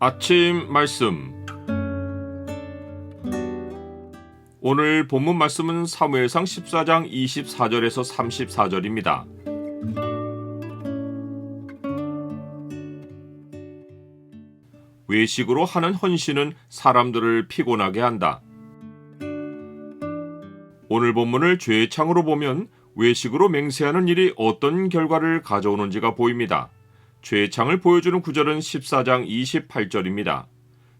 아침 말씀. 오늘 본문 말씀은 사무엘상 14장 24절에서 34절입니다. 외식으로 하는 헌신은 사람들을 피곤하게 한다. 오늘 본문을 죄창으로 보면 외식으로 맹세하는 일이 어떤 결과를 가져오는지가 보입니다. 죄창을 보여주는 구절은 14장 28절입니다.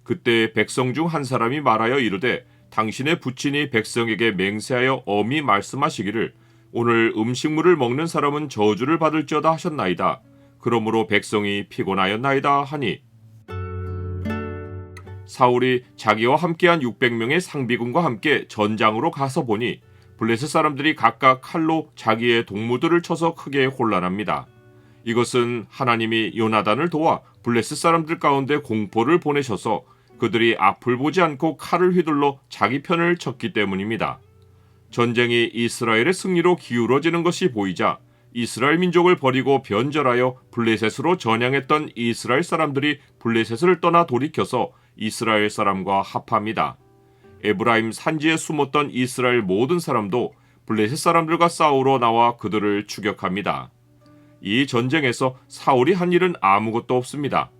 그때 백성 중 한 사람이 말하여 이르되 당신의 부친이 백성에게 맹세하여 엄히 말씀하시기를 오늘 음식물을 먹는 사람은 저주를 받을지어다 하셨나이다. 그러므로 백성이 피곤하였나이다 하니, 사울이 자기와 함께한 600명의 상비군과 함께 전장으로 가서 보니 블레셋 사람들이 각각 칼로 자기의 동무들을 쳐서 크게 혼란합니다. 이것은 하나님이 요나단을 도와 블레셋 사람들 가운데 공포를 보내셔서 그들이 앞을 보지 않고 칼을 휘둘러 자기 편을 쳤기 때문입니다. 전쟁이 이스라엘의 승리로 기울어지는 것이 보이자 이스라엘 민족을 버리고 변절하여 블레셋으로 전향했던 이스라엘 사람들이 블레셋을 떠나 돌이켜서 이스라엘 사람과 합합니다. 에브라임 산지에 숨었던 이스라엘 모든 사람도 블레셋 사람들과 싸우러 나와 그들을 추격합니다. 이 전쟁에서 사울이 한 일은 아무것도 없습니다.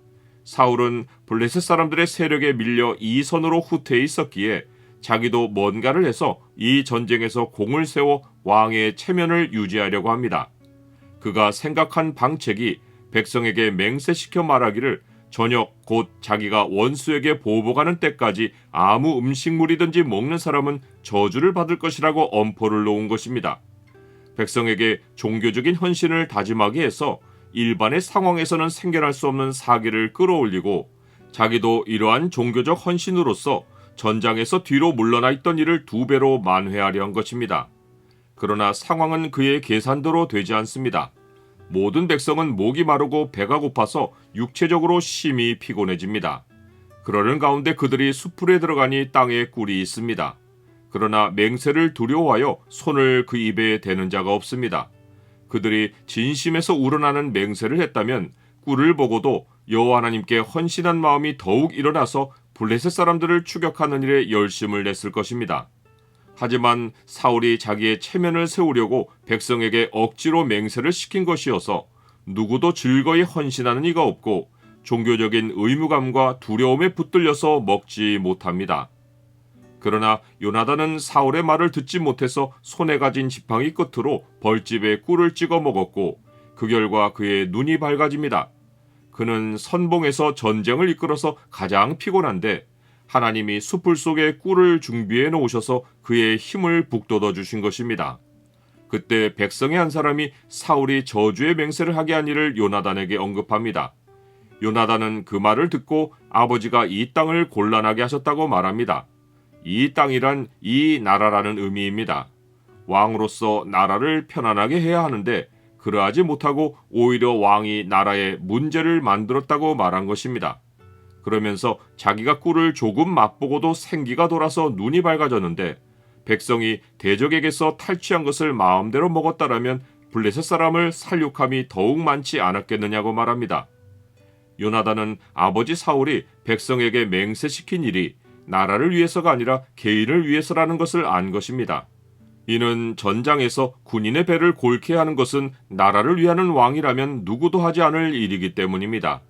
사울은 블레셋 사람들의 세력에 밀려 이선으로 후퇴해 있었기에 자기도 뭔가를 해서 이 전쟁에서 공을 세워 왕의 체면을 유지하려고 합니다. 그가 생각한 방책이 백성에게 맹세시켜 말하기를 저녁 곧 자기가 원수에게 보복하는 때까지 아무 음식물이든지 먹는 사람은 저주를 받을 것이라고 엄포를 놓은 것입니다. 백성에게 종교적인 헌신을 다짐하게 해서 일반의 상황에서는 생겨날 수 없는 사기를 끌어올리고 자기도 이러한 종교적 헌신으로서 전장에서 뒤로 물러나 있던 일을 2배로 만회하려 한 것입니다. 그러나 상황은 그의 계산대로 되지 않습니다. 모든 백성은 목이 마르고 배가 고파서 육체적으로 심히 피곤해집니다. 그러는 가운데 그들이 수풀에 들어가니 땅에 꿀이 있습니다. 그러나 맹세를 두려워하여 손을 그 입에 대는 자가 없습니다. 그들이 진심에서 우러나는 맹세를 했다면 꿀을 보고도 여호와 하나님께 헌신한 마음이 더욱 일어나서 블레셋 사람들을 추격하는 일에 열심을 냈을 것입니다. 하지만 사울이 자기의 체면을 세우려고 백성에게 억지로 맹세를 시킨 것이어서 누구도 즐거이 헌신하는 이가 없고 종교적인 의무감과 두려움에 붙들려서 먹지 못합니다. 그러나 요나단은 사울의 말을 듣지 못해서 손에 가진 지팡이 끝으로 벌집에 꿀을 찍어 먹었고 그 결과 그의 눈이 밝아집니다. 그는 선봉에서 전쟁을 이끌어서 가장 피곤한데 하나님이 숯불 속에 꿀을 준비해 놓으셔서 그의 힘을 북돋워 주신 것입니다. 그때 백성의 한 사람이 사울이 저주의 맹세를 하게 한 일을 요나단에게 언급합니다. 요나단은 그 말을 듣고 아버지가 이 땅을 곤란하게 하셨다고 말합니다. 이 땅이란 이 나라라는 의미입니다. 왕으로서 나라를 편안하게 해야 하는데 그러하지 못하고 오히려 왕이 나라에 문제를 만들었다고 말한 것입니다. 그러면서 자기가 꿀을 조금 맛보고도 생기가 돌아서 눈이 밝아졌는데 백성이 대적에게서 탈취한 것을 마음대로 먹었다라면 블레셋 사람을 살육함이 더욱 많지 않았겠느냐고 말합니다. 요나단은 아버지 사울이 백성에게 맹세시킨 일이 나라를 위해서가 아니라 개인을 위해서라는 것을 안 것입니다. 이는 전장에서 군인의 배를 골케 하는 것은 나라를 위하는 왕이라면 누구도 하지 않을 일이기 때문입니다.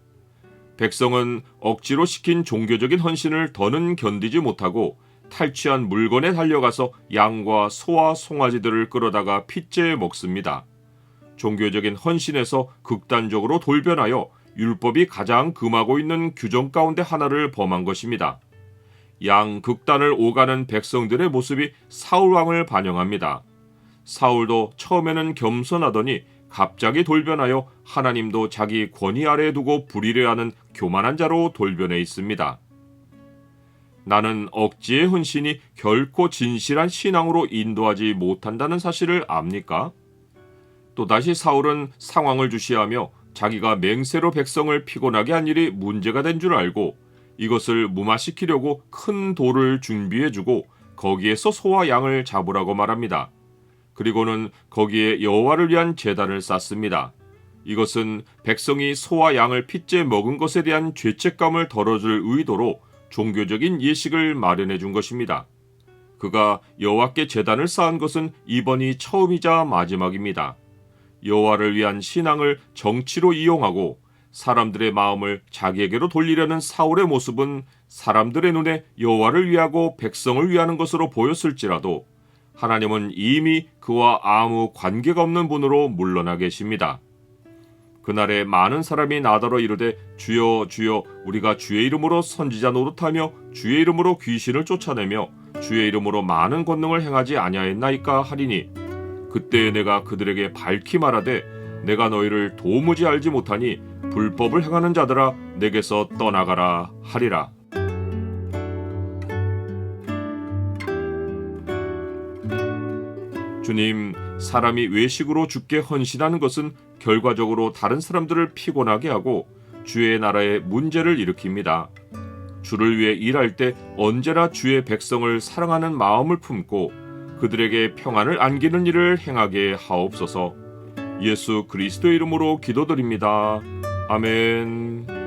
백성은 억지로 시킨 종교적인 헌신을 더는 견디지 못하고 탈취한 물건에 달려가서 양과 소와 송아지들을 끌어다가 핏째 먹습니다. 종교적인 헌신에서 극단적으로 돌변하여 율법이 가장 금하고 있는 규정 가운데 하나를 범한 것입니다. 양극단을 오가는 백성들의 모습이 사울 왕을 반영합니다. 사울도 처음에는 겸손하더니 갑자기 돌변하여 하나님도 자기 권위 아래에 두고 부리려 하는 교만한 자로 돌변해 있습니다. 나는 억지의 헌신이 결코 진실한 신앙으로 인도하지 못한다는 사실을 압니까? 또다시 사울은 상황을 주시하며 자기가 맹세로 백성을 피곤하게 한 일이 문제가 된 줄 알고 이것을 무마시키려고 큰 돌을 준비해주고 거기에서 소와 양을 잡으라고 말합니다. 그리고는 거기에 여호와를 위한 제단을 쌓습니다. 이것은 백성이 소와 양을 핏째 먹은 것에 대한 죄책감을 덜어줄 의도로 종교적인 예식을 마련해 준 것입니다. 그가 여호와께 제단을 쌓은 것은 이번이 처음이자 마지막입니다. 여호와를 위한 신앙을 정치로 이용하고 사람들의 마음을 자기에게로 돌리려는 사울의 모습은 사람들의 눈에 여호와를 위하고 백성을 위하는 것으로 보였을지라도 하나님은 이미 그와 아무 관계가 없는 분으로 물러나 계십니다. 그날에 많은 사람이 나더러 이르되 주여 주여 우리가 주의 이름으로 선지자 노릇하며 주의 이름으로 귀신을 쫓아내며 주의 이름으로 많은 권능을 행하지 아니하였나이까 하리니 그때 내가 그들에게 밝히 말하되 내가 너희를 도무지 알지 못하니 불법을 행하는 자들아 내게서 떠나가라 하리라. 주님, 사람이 외식으로 주께 헌신하는 것은 결과적으로 다른 사람들을 피곤하게 하고 주의 나라에 문제를 일으킵니다. 주를 위해 일할 때 언제나 주의 백성을 사랑하는 마음을 품고 그들에게 평안을 안기는 일을 행하게 하옵소서. 예수 그리스도의 이름으로 기도드립니다. 아멘.